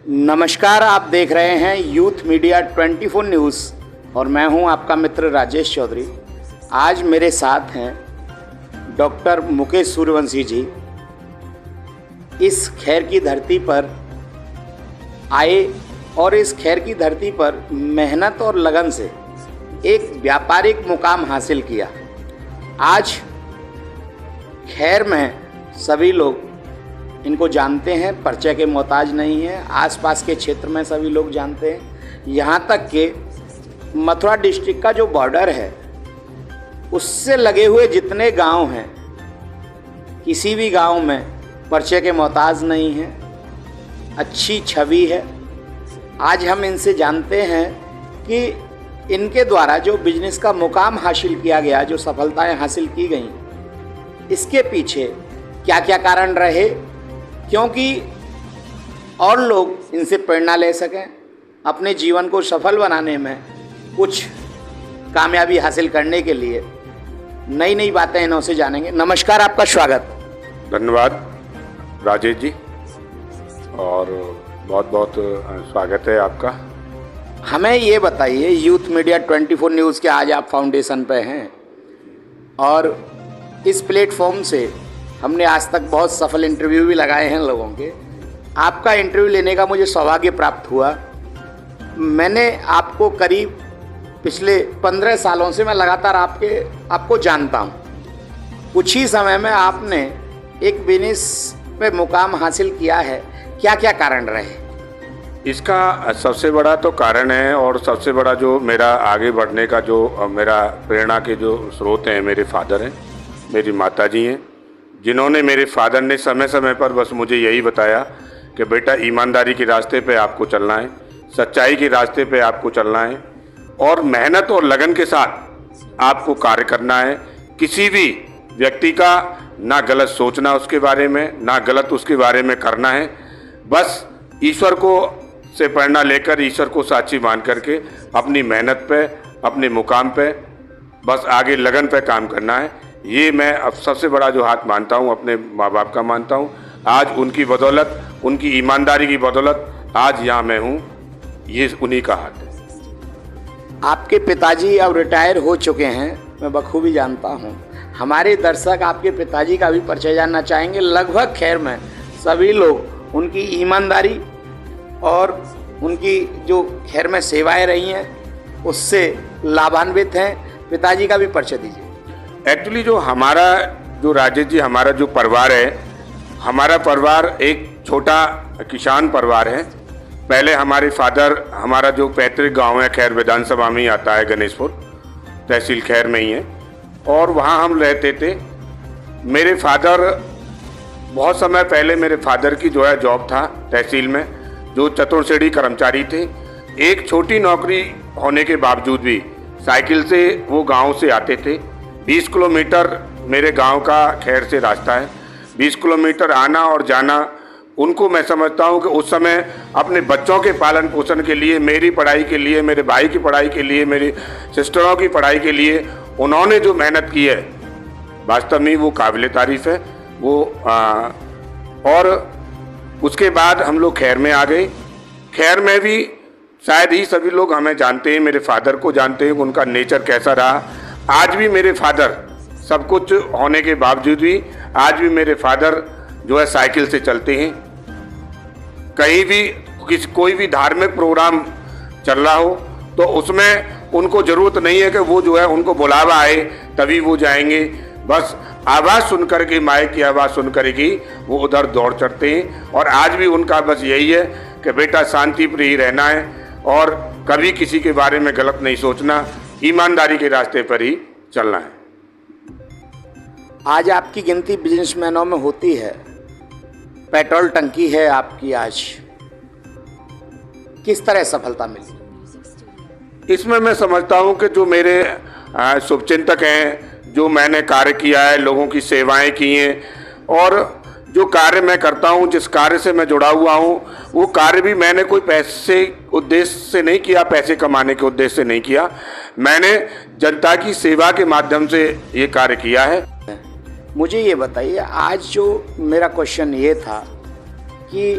नमस्कार, आप देख रहे हैं यूथ मीडिया 24 न्यूज़ और मैं हूं आपका मित्र राजेश चौधरी। आज मेरे साथ हैं डॉक्टर मुकेश सूर्यवंशी जी। इस खैर की धरती पर आए और इस खैर की धरती पर मेहनत और लगन से एक व्यापारिक मुकाम हासिल किया। आज खैर में सभी लोग इनको जानते हैं, परिचय के मोहताज नहीं हैं। आसपास के क्षेत्र में सभी लोग जानते हैं। यहाँ तक कि मथुरा डिस्ट्रिक्ट का जो बॉर्डर है उससे लगे हुए जितने गांव हैं, किसी भी गांव में परिचय के मोहताज नहीं हैं। अच्छी छवि है। आज हम इनसे जानते हैं कि इनके द्वारा जो बिजनेस का मुकाम हासिल किया गया, जो सफलताएं हासिल की गई, इसके पीछे क्या क्या कारण रहे, क्योंकि और लोग इनसे प्रेरणा ले सकें, अपने जीवन को सफल बनाने में, कुछ कामयाबी हासिल करने के लिए नई नई बातें इनसे जानेंगे। नमस्कार, आपका स्वागत। धन्यवाद राजेश जी, और बहुत बहुत स्वागत है आपका। हमें ये बताइए, यूथ मीडिया 24 न्यूज़ के आज आप फाउंडेशन पे हैं और इस प्लेटफॉर्म से हमने आज तक बहुत सफल इंटरव्यू भी लगाए हैं लोगों के। आपका इंटरव्यू लेने का मुझे सौभाग्य प्राप्त हुआ। मैंने आपको करीब पिछले 15 सालों से मैं लगातार आपको जानता हूँ। कुछ ही समय में आपने एक बिजनेस पे मुकाम हासिल किया है। क्या क्या कारण रहे? इसका सबसे बड़ा तो कारण है, और सबसे बड़ा जो मेरा आगे बढ़ने का जो मेरा प्रेरणा के जो स्रोत हैं, मेरे फादर हैं, मेरी माता जी हैं, जिन्होंने, मेरे फादर ने समय समय पर बस मुझे यही बताया कि बेटा, ईमानदारी के रास्ते पे आपको चलना है, सच्चाई के रास्ते पे आपको चलना है और मेहनत और लगन के साथ आपको कार्य करना है। किसी भी व्यक्ति का ना गलत सोचना उसके बारे में, ना गलत उसके बारे में करना है। बस ईश्वर को से प्रेरणा लेकर, ईश्वर को साक्षी मान करके अपनी मेहनत पे, अपने मुकाम पे बस आगे लगन पे काम करना है। ये मैं अब सबसे बड़ा जो हाथ मानता हूँ, अपने माँ बाप का मानता हूँ। आज उनकी बदौलत, उनकी ईमानदारी की बदौलत आज यहाँ मैं हूँ। ये उन्हीं का हाथ है। आपके पिताजी अब रिटायर हो चुके हैं, मैं बखूबी जानता हूँ। हमारे दर्शक आपके पिताजी का भी परिचय जानना चाहेंगे। लगभग खैर में सभी लोग उनकी ईमानदारी और उनकी जो खैर में सेवाएं रही हैं उससे लाभान्वित हैं। पिताजी का भी परिचय दीजिए। एक्चुअली जो राजेश जी, हमारा जो परिवार है, हमारा परिवार एक छोटा किसान परिवार है। पहले हमारे फादर, हमारा जो पैतृक गांव है खैर विधानसभा में ही आता है, गणेशपुर तहसील खैर में ही है, और वहाँ हम रहते थे। मेरे फादर, बहुत समय पहले मेरे फादर की जो है जॉब था तहसील में, जो चतुर्श्रेणी कर्मचारी थे। एक छोटी नौकरी होने के बावजूद भी साइकिल से वो गांव से आते थे। 20 किलोमीटर मेरे गांव का खैर से रास्ता है। 20 किलोमीटर आना और जाना, उनको मैं समझता हूं कि उस समय अपने बच्चों के पालन पोषण के लिए, मेरी पढ़ाई के लिए, मेरे भाई की पढ़ाई के लिए, मेरी सिस्टरों की पढ़ाई के लिए उन्होंने जो मेहनत की है, वास्तव में वो काबिल तारीफ़ है। और उसके बाद हम लोग खैर में आ गए। खैर में भी शायद ही सभी लोग हमें जानते हैं, मेरे फादर को जानते हैं, उनका नेचर कैसा रहा। आज भी मेरे फादर, सब कुछ होने के बावजूद भी आज भी मेरे फादर जो है साइकिल से चलते हैं। कहीं भी कोई भी धार्मिक प्रोग्राम चल रहा हो तो उसमें उनको ज़रूरत नहीं है कि वो जो है उनको बुलावा आए तभी वो जाएंगे। बस आवाज़ सुन कर के, माइक की आवाज़ सुन कर के वो उधर दौड़ चढ़ते हैं। और आज भी उनका बस यही है कि बेटा, शांति प्रिय रहना है और कभी किसी के बारे में गलत नहीं सोचना, ईमानदारी के रास्ते पर ही चलना है। आज आपकी गिनती बिजनेसमैनों में होती है। पेट्रोल टंकी है आपकी। आज किस तरह सफलता मिली? इसमें मैं समझता हूँ कि जो मेरे शुभचिंतक हैं, जो मैंने कार्य किया है, लोगों की सेवाएं की हैं, और जो कार्य मैं करता हूँ, जिस कार्य से मैं जुड़ा हुआ हूँ, वो कार्य भी मैंने कोई पैसे उद्देश्य से नहीं किया, पैसे कमाने के उद्देश्य से नहीं किया। मैंने जनता की सेवा के माध्यम से ये कार्य किया है। मुझे ये बताइए, आज जो मेरा क्वेश्चन ये था कि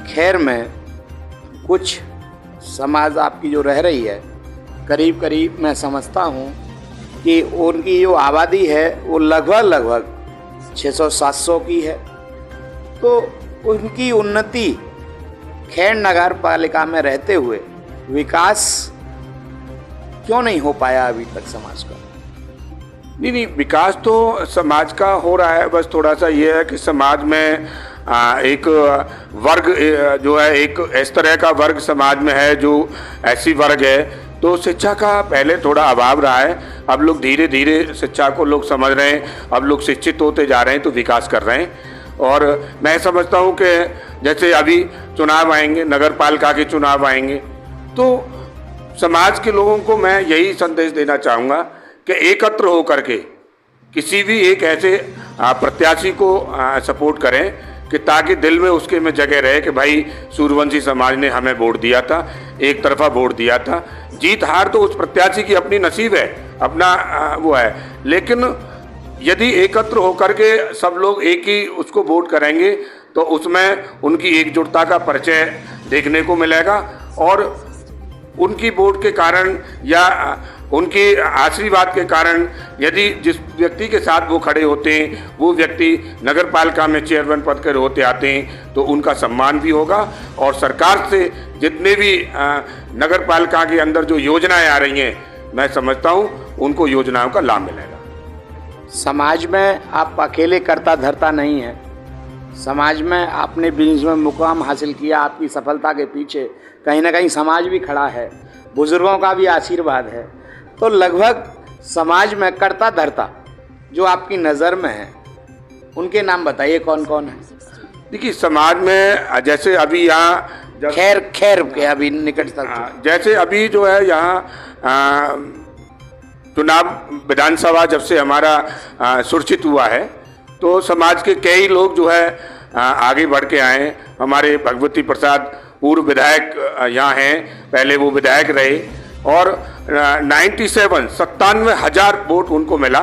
खैर में कुछ समाज आपकी जो रह रही है, करीब करीब मैं समझता हूँ कि उनकी जो आबादी है वो लगभग 600-700 की है। तो उनकी उन्नति खैर नगर पालिका में रहते हुए विकास क्यों नहीं हो पाया अभी तक समाज का? नहीं, विकास तो समाज का हो रहा है। बस थोड़ा सा ये है कि समाज में एक वर्ग जो है, एक इस तरह का वर्ग समाज में है जो ऐसी वर्ग है, तो शिक्षा का पहले थोड़ा अभाव रहा है। अब लोग धीरे धीरे शिक्षा को लोग समझ रहे हैं, अब लोग शिक्षित होते जा रहे हैं, तो विकास कर रहे हैं। और मैं समझता हूँ कि जैसे अभी चुनाव आएंगे, नगर पालिका के चुनाव आएंगे, तो समाज के लोगों को मैं यही संदेश देना चाहूँगा कि एकत्र होकर के किसी भी एक ऐसे प्रत्याशी को सपोर्ट करें कि ताकि दिल में उसके में जगह रहे कि भाई सूर्यवंशी समाज ने हमें वोट दिया था, एक तरफा वोट दिया था। जीत हार तो उस प्रत्याशी की अपनी नसीब है, अपना वो है, लेकिन यदि एकत्र होकर के सब लोग एक ही उसको वोट करेंगे तो उसमें उनकी एकजुटता का परिचय देखने को मिलेगा। और उनकी वोट के कारण या उनके आशीर्वाद के कारण यदि जिस व्यक्ति के साथ वो खड़े होते हैं वो व्यक्ति नगर पालिका में चेयरमैन पद के होते आते हैं तो उनका सम्मान भी होगा। और सरकार से जितने भी नगर पालिका के अंदर जो योजनाएं आ रही हैं, मैं समझता हूँ उनको योजनाओं का लाभ मिलेगा। समाज में आप अकेले करता धरता नहीं है, समाज में आपने बीच में मुकाम हासिल किया, आपकी सफलता के पीछे कहीं ना कहीं समाज भी खड़ा है, बुजुर्गों का भी आशीर्वाद है। तो लगभग समाज में करता धरता जो आपकी नज़र में है उनके नाम बताइए, कौन कौन है? देखिए, समाज में जैसे अभी यहाँ खैर के अभी निकट तक जैसे अभी जो है यहाँ चुनाव विधानसभा जब से हमारा सुरक्षित हुआ है तो समाज के कई लोग जो है आगे बढ़ के आए। हमारे भगवती प्रसाद पूर्व विधायक यहाँ हैं, पहले वो विधायक रहे और 97,97,000 वोट उनको मिला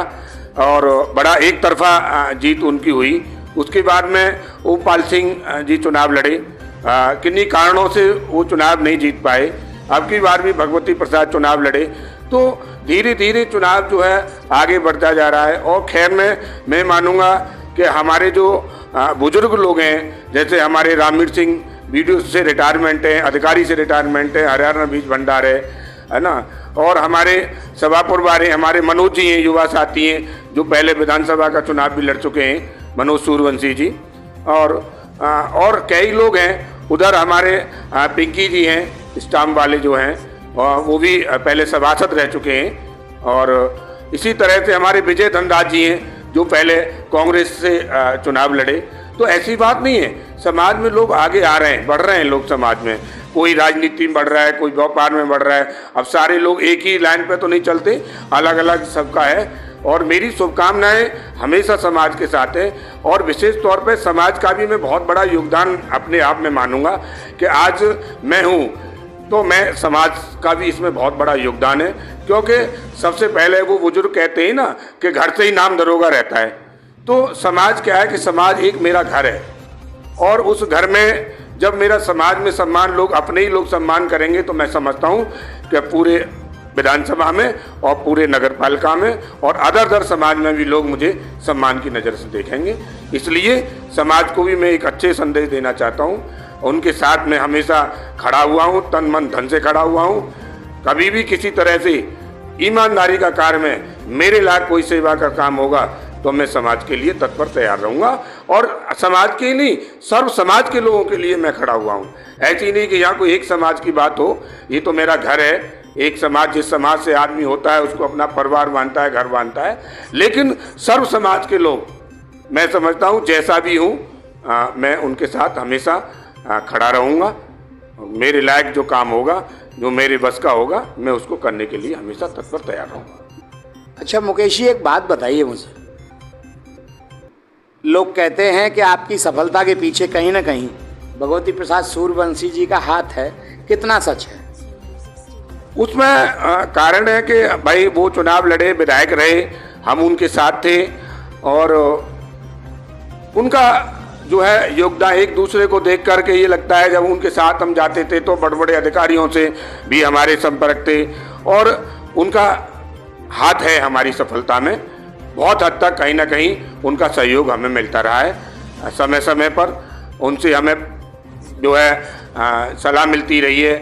और बड़ा एक तरफा जीत उनकी हुई। उसके बाद में ओमपाल सिंह जी चुनाव लड़े, किन्हीं कारणों से वो चुनाव नहीं जीत पाए। अब की बार भी भगवती प्रसाद चुनाव लड़े। तो धीरे धीरे चुनाव जो है आगे बढ़ता जा रहा है। और खैर में मैं मानूंगा कि हमारे जो बुजुर्ग लोग हैं, जैसे हमारे रामवीर सिंह बीडीओ से रिटायरमेंट है, अधिकारी से रिटायरमेंट है, हरियाणा बीज भंडार है ना, और हमारे सभापुर वाले हमारे मनोज जी हैं, युवा साथी हैं जो पहले विधानसभा का चुनाव भी लड़ चुके हैं, मनोज सूर्यवंशी जी। और कई लोग हैं उधर, हमारे पिंकी जी हैं स्टाम्प वाले जो हैं, वो भी पहले सभासद रह चुके हैं। और इसी तरह से हमारे विजय धनराज जी हैं जो पहले कांग्रेस से चुनाव लड़े। तो ऐसी बात नहीं है, समाज में लोग आगे आ रहे हैं, बढ़ रहे हैं लोग समाज में। कोई राजनीति में बढ़ रहा है, कोई व्यापार में बढ़ रहा है। अब सारे लोग एक ही लाइन पे तो नहीं चलते, अलग अलग सबका है। और मेरी शुभकामनाएं हमेशा समाज के साथ है। और विशेष तौर पे समाज का भी मैं बहुत बड़ा योगदान अपने आप में मानूंगा कि आज मैं हूँ तो मैं समाज का भी इसमें बहुत बड़ा योगदान है। क्योंकि सबसे पहले वो बुजुर्ग कहते हैं ना कि घर से ही नाम दरोगा रहता है। तो समाज क्या है कि समाज एक मेरा घर है, और उस घर में जब मेरा समाज में सम्मान लोग अपने ही लोग सम्मान करेंगे तो मैं समझता हूँ कि पूरे विधानसभा में और पूरे नगर पालिका में और अदर समाज में भी लोग मुझे सम्मान की नज़र से देखेंगे। इसलिए समाज को भी मैं एक अच्छे संदेश देना चाहता हूँ। उनके साथ मैं हमेशा खड़ा हुआ हूँ, तन मन धन से खड़ा हुआ हूँ। कभी भी किसी तरह से ईमानदारी का कार्य में मेरे लायक कोई सेवा का काम होगा तो मैं समाज के लिए तत्पर तैयार रहूँगा। और समाज के नहीं, सर्व समाज के लोगों के लिए मैं खड़ा हुआ हूँ। ऐसी नहीं कि यहाँ कोई एक समाज की बात हो, ये तो मेरा घर है। एक समाज, जिस समाज से आदमी होता है उसको अपना परिवार मानता है, घर मानता है। लेकिन सर्व समाज के लोग मैं समझता हूँ जैसा भी हूँ मैं उनके साथ हमेशा खड़ा रहूँगा। मेरे लायक जो काम होगा, जो मेरे बस का होगा, मैं उसको करने के लिए हमेशा तत्पर तैयार रहूँगा। अच्छा मुकेश जी, एक बात बताइए मुझे। लोग कहते हैं कि आपकी सफलता के पीछे कहीं ना कहीं भगवती प्रसाद सूर्यवंशी जी का हाथ है, कितना सच है? उसमें कारण है कि भाई वो चुनाव लड़े, विधायक रहे, हम उनके साथ थे। और उनका जो है योगदान एक दूसरे को देख करके ये लगता है, जब उनके साथ हम जाते थे तो बड़े बड़े अधिकारियों से भी हमारे संपर्क थे और उनका हाथ है हमारी सफलता में। बहुत हद तक कहीं ना कहीं उनका सहयोग हमें मिलता रहा है। समय समय पर उनसे हमें जो है सलाह मिलती रही है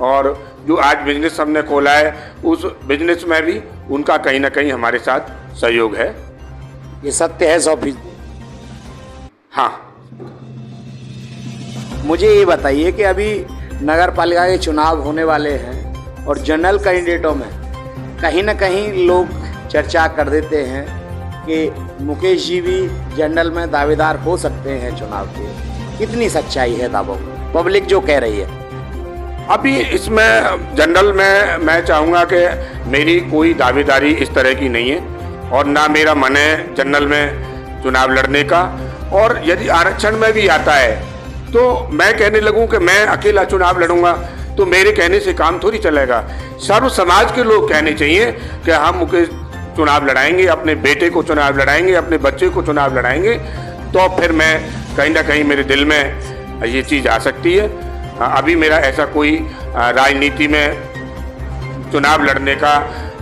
और जो आज बिजनेस हमने खोला है उस बिजनेस में भी उनका कहीं ना कहीं हमारे साथ सहयोग है। ये सत्य है 100%। हाँ। मुझे ये बताइए कि अभी नगर पालिका के चुनाव होने वाले हैं और जनरल कैंडिडेटों में कहीं ना कहीं लोग चर्चा कर देते हैं कि मुकेश जी भी जनरल में दावेदार हो सकते हैं चुनाव के। कितनी सच्चाई है दावों में, पब्लिक जो कह रही है? अभी इसमें जनरल में मैं चाहूँगा कि मेरी कोई दावेदारी इस तरह की नहीं है और ना मेरा मन है जनरल में चुनाव लड़ने का। और यदि आरक्षण में भी आता है तो मैं कहने लगूं कि मैं अकेला चुनाव लड़ूंगा तो मेरे कहने से काम थोड़ी चलेगा। सर्व समाज के लोग कहने चाहिए कि हम मुकेश चुनाव लड़ाएंगे, अपने बेटे को चुनाव लड़ाएंगे, अपने बच्चे को चुनाव लड़ाएंगे, तो फिर मैं कहीं ना कहीं मेरे दिल में ये चीज़ आ सकती है। अभी मेरा ऐसा कोई राजनीति में चुनाव लड़ने का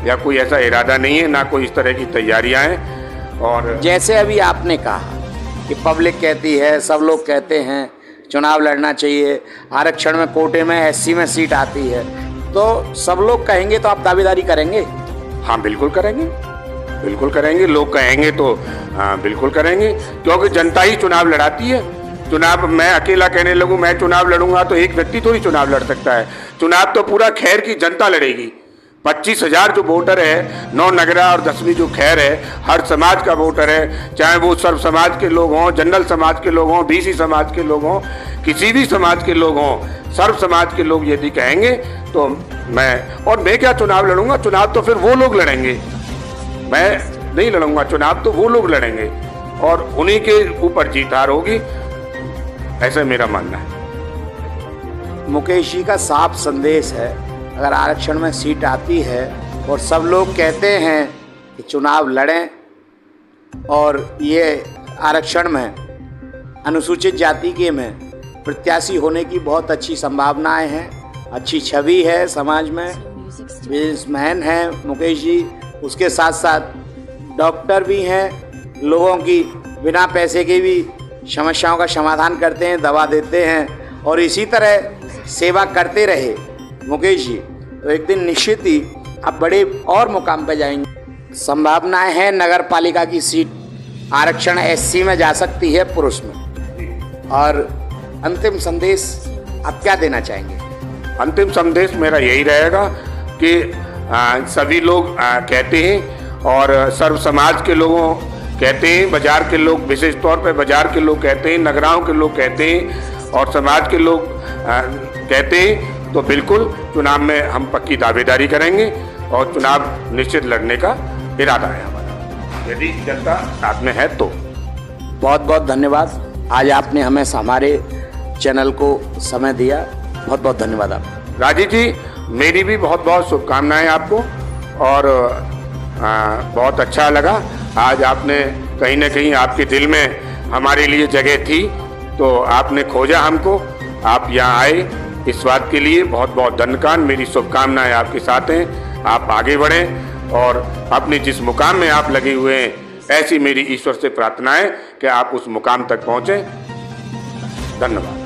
या कोई ऐसा इरादा नहीं है, ना कोई इस तरह की तैयारियां हैं। और जैसे अभी आपने कहा कि पब्लिक कहती है, सब लोग कहते हैं चुनाव लड़ना चाहिए, आरक्षण में कोटे में एससी में सीट आती है, तो सब लोग कहेंगे तो आप दावेदारी करेंगे? हाँ बिल्कुल करेंगे, बिल्कुल करेंगे। लोग कहेंगे तो बिल्कुल करेंगे, क्योंकि जनता ही चुनाव लड़ाती है। चुनाव मैं अकेला कहने लगूं मैं चुनाव लड़ूंगा तो एक व्यक्ति थोड़ी चुनाव लड़ सकता है। चुनाव तो पूरा खैर की जनता लड़ेगी। 25,000 जो वोटर है, 9 नगरा और 10वीं जो खैर है, हर समाज का वोटर है, चाहे वो सर्व समाज के लोग हों, जनरल समाज के लोग हों, बीसी समाज के लोग हों, किसी भी समाज के लोग हों, सर्व समाज के लोग यदि कहेंगे तो मैं क्या चुनाव लड़ूंगा? चुनाव तो फिर वो लोग लड़ेंगे, मैं नहीं लड़ूंगा। चुनाव तो वो लोग लड़ेंगे और उन्हीं के ऊपर जीत हार होगी, ऐसा मेरा मानना है। मुकेश जी का साफ संदेश है, अगर आरक्षण में सीट आती है और सब लोग कहते हैं कि चुनाव लड़ें और ये आरक्षण में अनुसूचित जाति के में प्रत्याशी होने की बहुत अच्छी संभावनाएं हैं, अच्छी छवि है समाज में, बिजनेसमैन हैं मुकेश जी, उसके साथ साथ डॉक्टर भी हैं, लोगों की बिना पैसे के भी समस्याओं का समाधान करते हैं, दवा देते हैं और इसी तरह सेवा करते रहे मुकेश जी तो एक दिन निश्चित ही आप बड़े और मुकाम पे जाएंगे। संभावनाएं हैं नगर पालिका की सीट आरक्षण एससी में जा सकती है, पुरुष में। और अंतिम संदेश आप क्या देना चाहेंगे? अंतिम संदेश मेरा यही रहेगा कि सभी लोग कहते हैं और सर्व समाज के लोगों कहते हैं, बाजार के लोग, विशेष तौर पर बाजार के लोग कहते हैं, नगराओं के लोग कहते हैं और समाज के लोग कहते हैं, तो बिल्कुल चुनाव में हम पक्की दावेदारी करेंगे और चुनाव निश्चित लड़ने का इरादा है हमारा, यदि जनता साथ में है तो। बहुत बहुत धन्यवाद, आज आपने हमें हमारे चैनल को समय दिया, बहुत बहुत धन्यवाद आप। राजीव जी, मेरी भी बहुत बहुत शुभकामनाएं आपको और बहुत अच्छा लगा। आज आपने कहीं ना कहीं आपके दिल में हमारे लिए जगह थी तो आपने खोजा हमको, आप यहाँ आए, इस बात के लिए बहुत बहुत धन्यवाद। मेरी शुभकामनाएं आपके साथ हैं, आप आगे बढ़ें और अपने जिस मुकाम में आप लगे हुए हैं, ऐसी मेरी ईश्वर से प्रार्थना है कि आप उस मुकाम तक पहुँचें। धन्यवाद।